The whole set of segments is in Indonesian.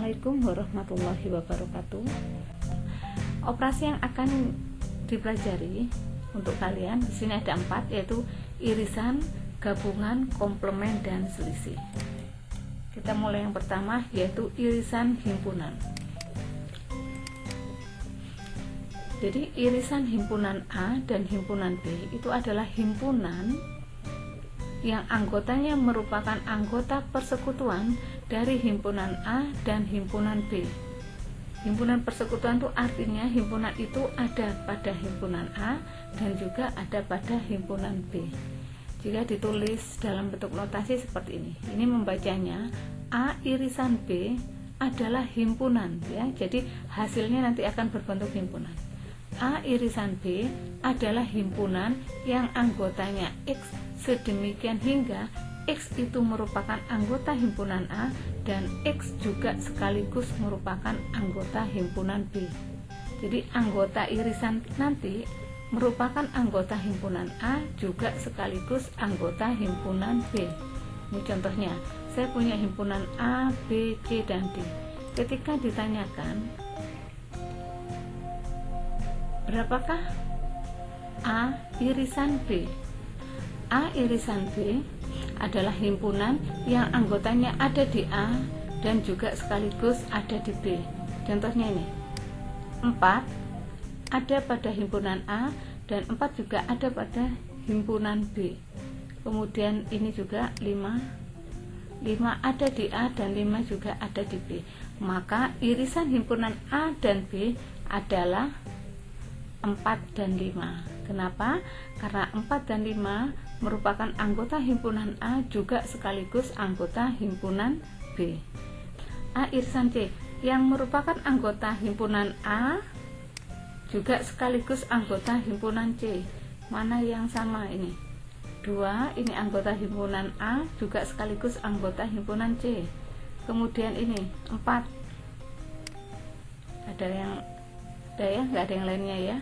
Assalamualaikum warahmatullahi wabarakatuh. Operasi yang akan dipelajari untuk kalian di sini ada 4, yaitu irisan, gabungan, komplement, dan selisih. Kita mulai yang pertama, yaitu irisan himpunan. Jadi irisan himpunan A dan himpunan B itu adalah himpunan yang anggotanya merupakan anggota persekutuan dari himpunan A dan himpunan B. Himpunan persekutuan itu artinya himpunan itu ada pada himpunan A dan juga ada pada himpunan B. Jika ditulis dalam bentuk notasi seperti ini membacanya A irisan B adalah himpunan, ya. Jadi hasilnya nanti akan berbentuk himpunan. A irisan B adalah himpunan yang anggotanya X sedemikian hingga X itu merupakan anggota himpunan A dan X juga sekaligus merupakan anggota himpunan B. Jadi anggota irisan nanti merupakan anggota himpunan A juga sekaligus anggota himpunan B. Ini contohnya, saya punya himpunan A, B, C, dan D. Ketika ditanyakan berapakah A irisan B? A irisan B adalah himpunan yang anggotanya ada di A dan juga sekaligus ada di B. Contohnya ini 4 ada pada himpunan A dan 4 juga ada pada himpunan B. Kemudian ini juga 5 ada di A dan 5 juga ada di B. Maka irisan himpunan A dan B adalah 4 dan 5. Kenapa? Karena 4 dan 5 merupakan anggota himpunan A juga sekaligus anggota himpunan B. A irisan C yang merupakan anggota himpunan A juga sekaligus anggota himpunan C. Mana yang sama ini? 2, ini anggota himpunan A juga sekaligus anggota himpunan C. Kemudian ini 4. Ada ya? Nggak ada yang lainnya ya.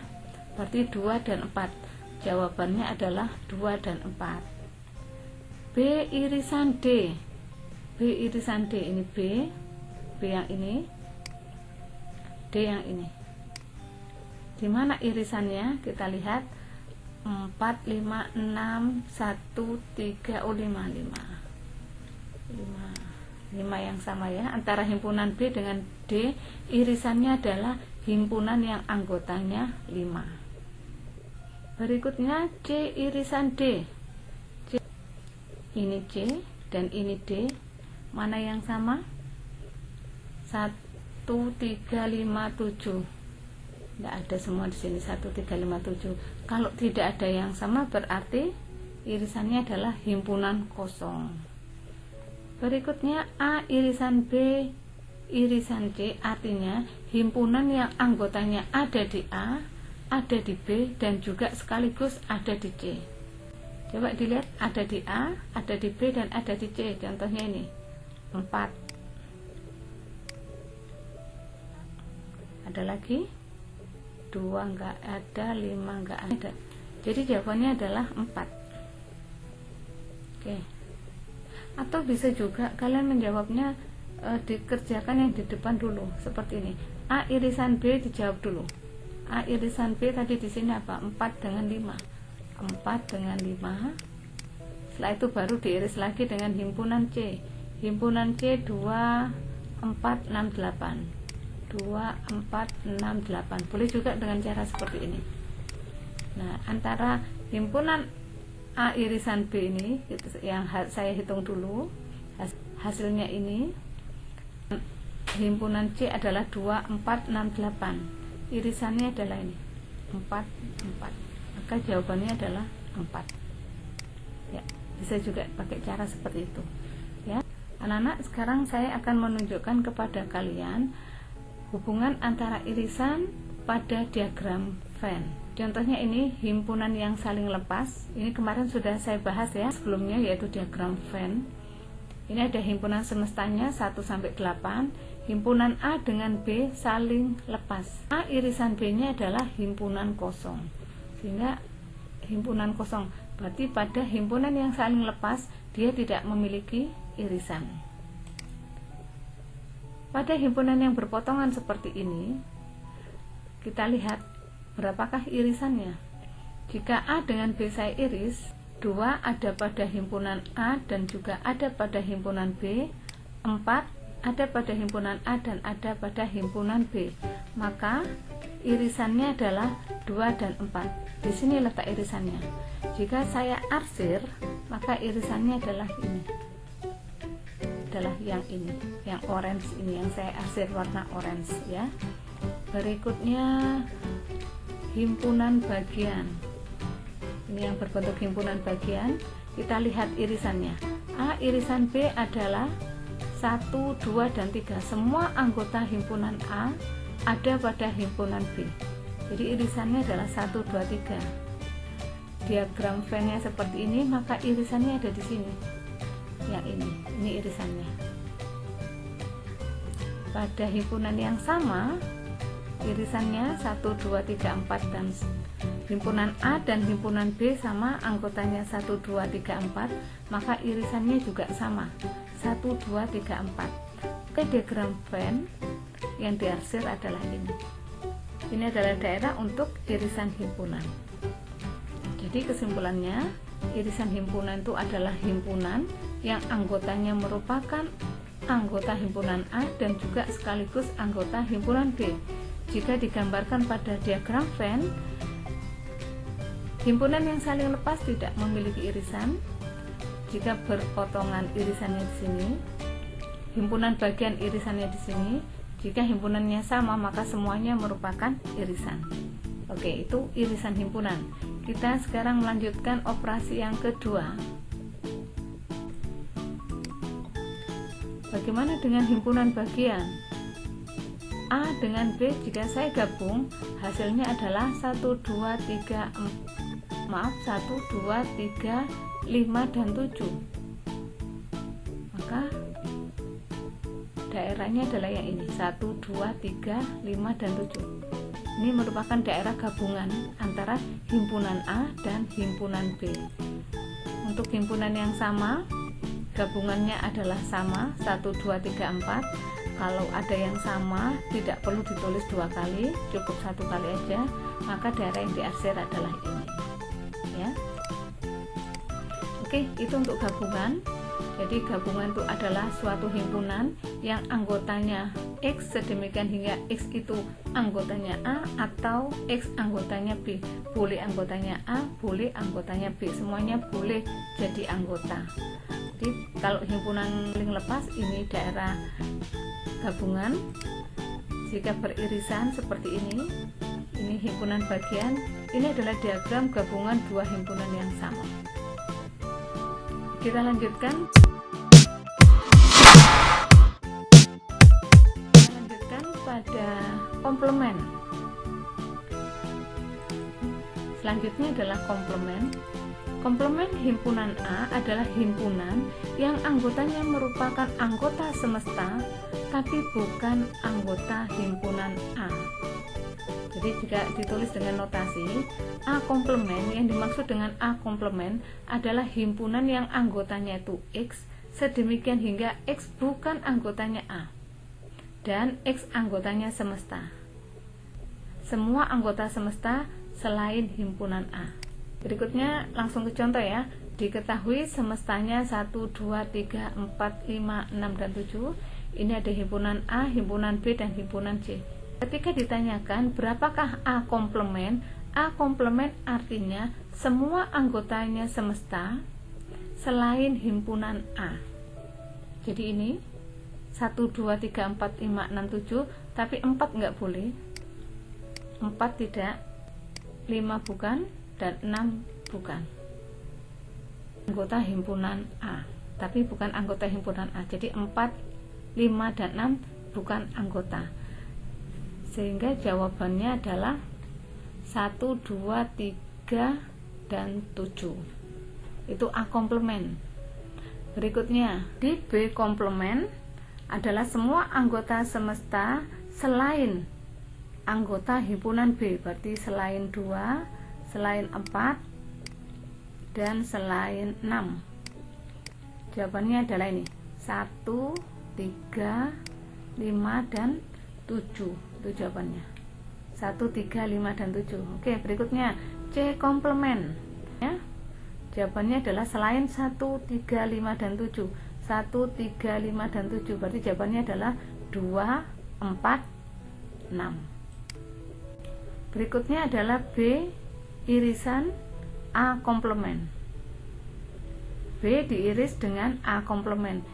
Berarti 2 dan 4. Jawabannya adalah 2 dan 4. B irisan D. B irisan D, ini B yang ini, D yang ini. Di mana irisannya? Kita lihat 4, 5, 6, 1, 3, 5 yang sama ya. Antara himpunan B dengan D, irisannya adalah himpunan yang anggotanya 5. Berikutnya C irisan D. C. Ini C dan ini D. Mana yang sama? 1, 3, 5, 7. Tidak ada semua di sini 1, 3, 5, 7. Kalau tidak ada yang sama berarti irisannya adalah himpunan kosong. Berikutnya A irisan B irisan C, artinya himpunan yang anggotanya ada di A, ada di B, dan juga sekaligus ada di C. Coba dilihat, ada di A, ada di B, dan ada di C. Contohnya ini 4. Ada lagi 2 enggak ada, 5 enggak ada. Jadi jawabannya adalah 4. Oke. Atau bisa juga kalian menjawabnya dikerjakan yang di depan dulu seperti ini. A irisan B dijawab dulu. A irisan B tadi di sini apa? 4 dengan 5. 4 dengan 5. Setelah itu baru diiris lagi dengan himpunan C. Himpunan C 2, 4, 6, 8. 2, 4, 6, 8. Boleh juga dengan cara seperti ini. Nah, antara himpunan A irisan B ini yang saya hitung dulu, hasilnya ini, himpunan C adalah 2, 4, 6, 8. Irisannya adalah ini 4, 4. Maka jawabannya adalah 4. Ya, bisa juga pakai cara seperti itu. Ya, anak-anak, sekarang saya akan menunjukkan kepada kalian hubungan antara irisan pada diagram Venn. Contohnya ini himpunan yang saling lepas. Ini kemarin sudah saya bahas ya sebelumnya, yaitu diagram Venn. Ini ada himpunan semestanya 1 sampai 8. Himpunan A dengan B saling lepas. A irisan B-nya adalah himpunan kosong. Sehingga himpunan kosong berarti pada himpunan yang saling lepas dia tidak memiliki irisan. Pada himpunan yang berpotongan seperti ini, kita lihat berapakah irisannya. Jika A dengan B saya iris, 2 ada pada himpunan A dan juga ada pada himpunan B, 4 ada pada himpunan A dan ada pada himpunan B, maka irisannya adalah 2 dan 4. Di sini letak irisannya. Jika saya arsir, maka irisannya adalah ini, adalah yang ini, yang orange ini, yang saya arsir warna orange ya. Berikutnya himpunan bagian. Ini yang berbentuk himpunan bagian. Kita lihat irisannya. A irisan B adalah 1, 2, dan 3. Semua anggota himpunan A ada pada himpunan B. Jadi irisannya adalah 1, 2, 3. Diagram Venn-nya seperti ini, maka irisannya ada di sini. Yang ini irisannya. Pada himpunan yang sama, irisannya 1, 2, 3, 4, dan himpunan A dan himpunan B sama, anggotanya 1, 2, 3, 4, maka irisannya juga sama, 1, 2, 3, 4. Oke, diagram Venn yang diarsir adalah ini. Ini adalah daerah untuk irisan himpunan. Jadi kesimpulannya, irisan himpunan itu adalah himpunan yang anggotanya merupakan anggota himpunan A dan juga sekaligus anggota himpunan B. Jika digambarkan pada diagram Venn, himpunan yang saling lepas tidak memiliki irisan. Jika berpotongan irisannya di sini, himpunan bagian irisannya di sini. Jika himpunannya sama, maka semuanya merupakan irisan. Oke, itu irisan himpunan. Kita sekarang melanjutkan operasi yang kedua. Bagaimana dengan himpunan bagian? A dengan B jika saya gabung, hasilnya adalah 1, 2, 3, 5 dan 7. Maka daerahnya adalah yang ini, 1, 2, 3, 5, dan 7. Ini merupakan daerah gabungan antara himpunan A dan himpunan B. Untuk himpunan yang sama, gabungannya adalah sama, 1, 2, 3, 4. Kalau ada yang sama, tidak perlu ditulis 2 kali, cukup 1 kali aja, maka daerah yang diarsir adalah ini ya. Oke, itu untuk gabungan. Jadi gabungan itu adalah suatu himpunan yang anggotanya X sedemikian hingga X itu anggotanya A atau X anggotanya B. Boleh anggotanya A, boleh anggotanya B, semuanya boleh jadi anggota. Jadi kalau himpunan saling lepas, ini daerah gabungan. Jika beririsan seperti ini himpunan bagian. Ini adalah diagram gabungan dua himpunan yang sama. Kita lanjutkan pada komplement. Selanjutnya adalah komplement. Komplement himpunan A adalah himpunan yang anggotanya merupakan anggota semesta tapi bukan anggota himpunan A. Jadi jika ditulis dengan notasi A komplement, yang dimaksud dengan A komplement adalah himpunan yang anggotanya itu X sedemikian hingga X bukan anggotanya A dan X anggotanya semesta. Semua anggota semesta selain himpunan A. Berikutnya langsung ke contoh ya. Diketahui semestanya 1, 2, 3, 4, 5, 6, dan 7. Ini ada himpunan A, himpunan B, dan himpunan C. Ketika ditanyakan berapakah A komplement artinya semua anggotanya semesta selain himpunan A. Jadi ini 1, 2, 3, 4, 5, 6, 7, tapi 4 enggak boleh, 4 tidak, 5 bukan, dan 6 bukan anggota himpunan A, tapi bukan anggota himpunan A. Jadi 4, 5, dan 6 bukan anggota, sehingga jawabannya adalah 1, 2, 3, dan 7. Itu A komplement. Berikutnya di B komplement adalah semua anggota semesta selain anggota himpunan B, berarti selain 2, selain 4, dan selain 6. Jawabannya adalah ini 1, 3, 5, dan 7. Itu jawabannya. 1, 3, 5, dan 7. Oke, berikutnya C komplement. Ya. Jawabannya adalah selain 1, 3, 5, dan 7. 1, 3, 5, dan 7. Berarti jawabannya adalah 2, 4, 6. Berikutnya adalah B irisan A komplement. B diiris dengan A komplement.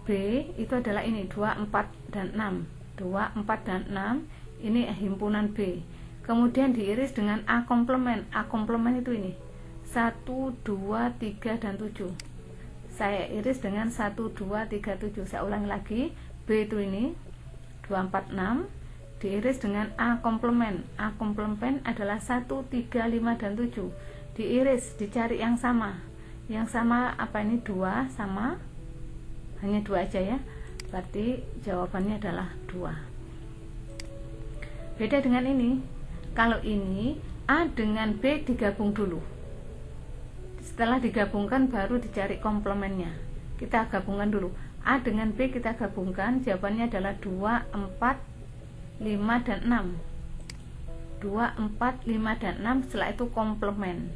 B itu adalah ini 2, 4, dan 6. 2, 4, dan 6 ini himpunan B. Kemudian diiris dengan A komplement. A komplement itu ini 1, 2, 3, dan 7. Saya iris dengan 1, 2, 3, 7. Saya ulangi lagi. B itu ini 2, 4, 6 diiris dengan A komplement. A komplement adalah 1, 3, 5, dan 7. Diiris, dicari yang sama. Yang sama apa ini? 2 sama, hanya 2 aja ya. Berarti jawabannya adalah 2. Beda dengan ini. Kalau ini A dengan B digabung dulu. Setelah digabungkan baru dicari komplemennya. Kita gabungkan dulu. A dengan B kita gabungkan, jawabannya adalah 2, 4, 5, dan 6. 2, 4, 5, dan 6. Setelah itu komplement.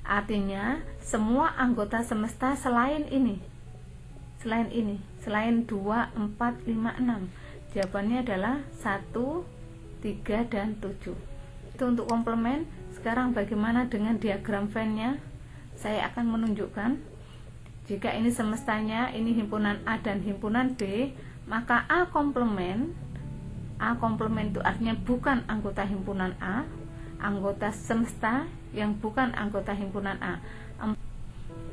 Artinya semua anggota semesta selain ini. Selain 2, 4, 5, 6. Jawabannya adalah 1, 3, dan 7. Itu untuk komplement. Sekarang bagaimana dengan diagram Venn-nya? Saya akan menunjukkan. Jika ini semestanya, ini himpunan A dan himpunan B, maka A komplement itu artinya bukan anggota himpunan A, anggota semesta yang bukan anggota himpunan A.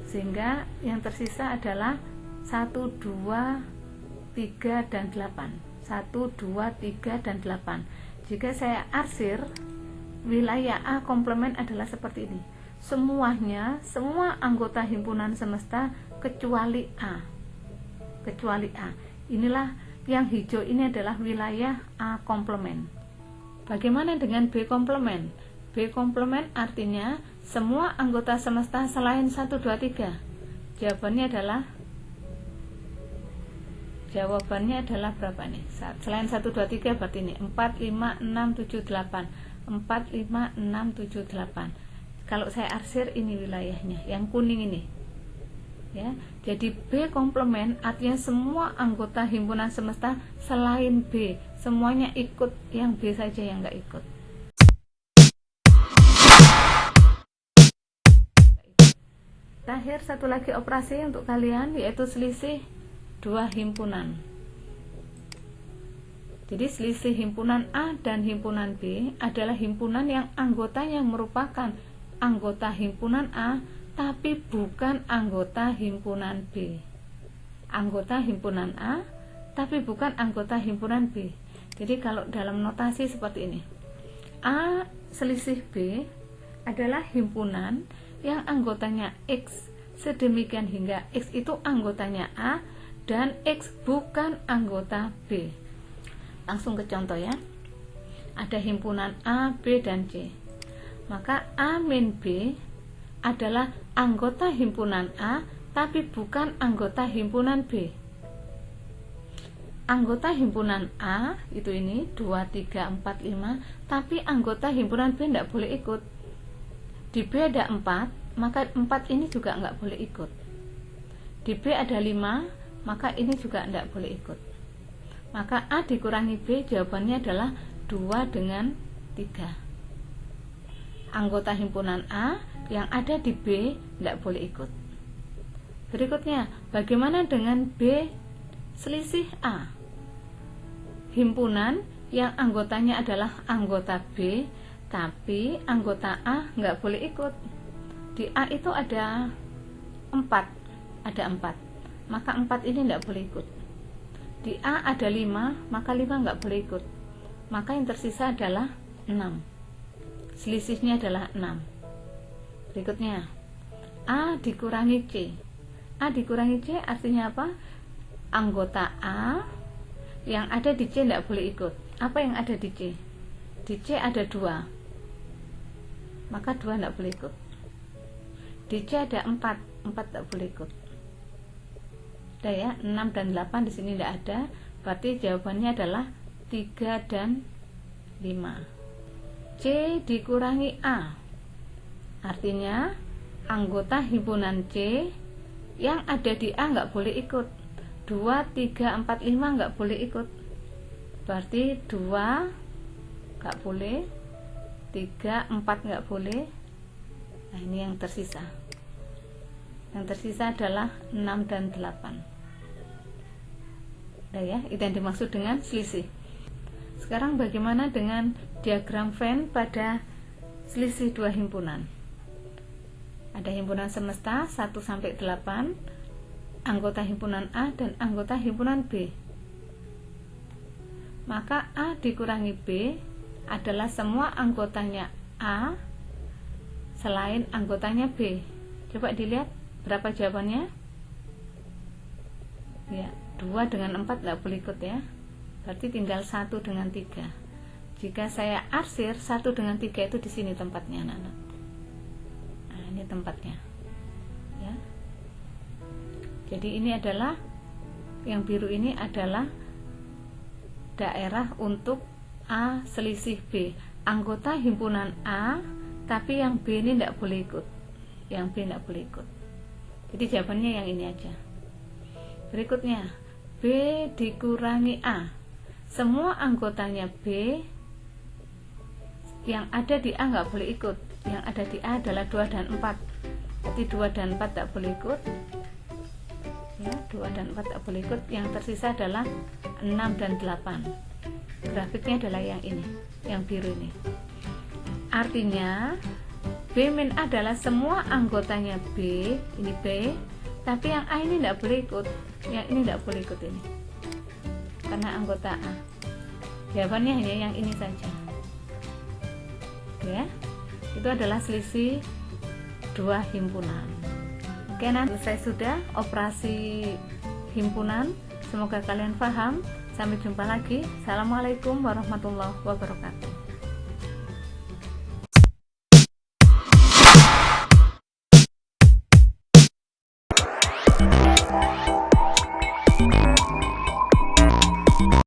Sehingga yang tersisa adalah 1, 2, 3, dan 8. 1, 2, 3, dan 8. Jika saya arsir, wilayah A komplement adalah seperti ini. Semuanya, semua anggota himpunan semesta kecuali A. Inilah yang hijau, ini adalah wilayah A komplement. Bagaimana dengan B komplement? B komplement artinya semua anggota semesta selain 1, 2, 3. Jawabannya adalah berapa nih? Selain 1, 2, 3 berarti ini 4, 5, 6, 7, 8. 4, 5, 6, 7, 8. Kalau saya arsir ini wilayahnya, yang kuning ini. Ya, jadi B komplement artinya semua anggota himpunan semesta selain B, semuanya ikut, yang B saja yang enggak ikut. Terakhir satu lagi operasi untuk kalian, yaitu selisih 2 himpunan. Jadi selisih himpunan A dan himpunan B adalah himpunan yang anggotanya merupakan anggota himpunan A tapi bukan anggota himpunan B. Anggota himpunan A tapi bukan anggota himpunan B. Jadi kalau dalam notasi seperti ini, A selisih B adalah himpunan yang anggotanya X sedemikian hingga X itu anggotanya A dan X bukan anggota B. Langsung ke contoh ya. Ada himpunan A, B, dan C. Maka A min B adalah anggota himpunan A tapi bukan anggota himpunan B. Anggota himpunan A itu ini 2, 3, 4, 5, tapi anggota himpunan B tidak boleh ikut. Di B ada 4, maka 4 ini juga nggak boleh ikut. Di B ada 5, maka ini juga tidak boleh ikut. Maka A dikurangi B, jawabannya adalah 2 dengan 3. Anggota himpunan A yang ada di B tidak boleh ikut. Berikutnya, bagaimana dengan B selisih A? Himpunan yang anggotanya adalah anggota B, tapi anggota A nggak boleh ikut. Di A itu ada 4, maka 4 ini nggak boleh ikut. Di A ada 5, maka 5 nggak boleh ikut. Maka yang tersisa adalah 6. Selisihnya adalah 6. Berikutnya, A dikurangi C. A dikurangi C artinya apa? Anggota A yang ada di C tidak boleh ikut. Apa yang ada di C? Di C ada 2, maka 2 tidak boleh ikut. Di C ada 4 tidak boleh ikut. Udah ya, 6 dan 8 di sini tidak ada, Berarti jawabannya adalah 3 dan 5. C dikurangi A, artinya anggota himpunan C yang ada di A nggak boleh ikut. 2, 3, 4, 5 nggak boleh ikut. Berarti 2 nggak boleh, 3, 4 nggak boleh. Nah, ini yang tersisa. Yang tersisa adalah 6 dan 8. Nah ya, itu yang dimaksud dengan selisih. Sekarang bagaimana dengan diagram Venn pada selisih dua himpunan? Ada himpunan semesta 1 sampai 8, anggota himpunan A dan anggota himpunan B. Maka A dikurangi B adalah semua anggotanya A selain anggotanya B. Coba dilihat berapa jawabannya? Ya, 2 dengan 4 nggak boleh ikut ya. Berarti tinggal 1 dengan 3. Jika saya arsir 1 dengan 3 itu di sini tempatnya, anak-anak. Nah, ini tempatnya. Ya. Jadi ini adalah yang biru ini adalah daerah untuk A selisih B. Anggota himpunan A, tapi yang B ini tidak boleh ikut. Yang B tidak boleh ikut. Jadi jawabannya yang ini aja. Berikutnya, B dikurangi A. Semua anggotanya B yang ada di A nggak boleh ikut. Yang ada di A adalah 2 dan 4. Berarti 2 dan 4 tak boleh ikut. Ya, 2 dan 4 tak boleh ikut. Yang tersisa adalah 6 dan 8. Grafiknya adalah yang ini, yang biru ini. Artinya B min A adalah semua anggotanya B, ini B, tapi yang A ini tidak boleh ikut. Yang ini tidak boleh ikut ini, karena anggota A. Jawabannya hanya yang ini saja. Ya, itu adalah selisih dua himpunan. Oke, nanti selesai sudah operasi himpunan. Semoga kalian paham. Sampai jumpa lagi. Assalamualaikum warahmatullahi wabarakatuh.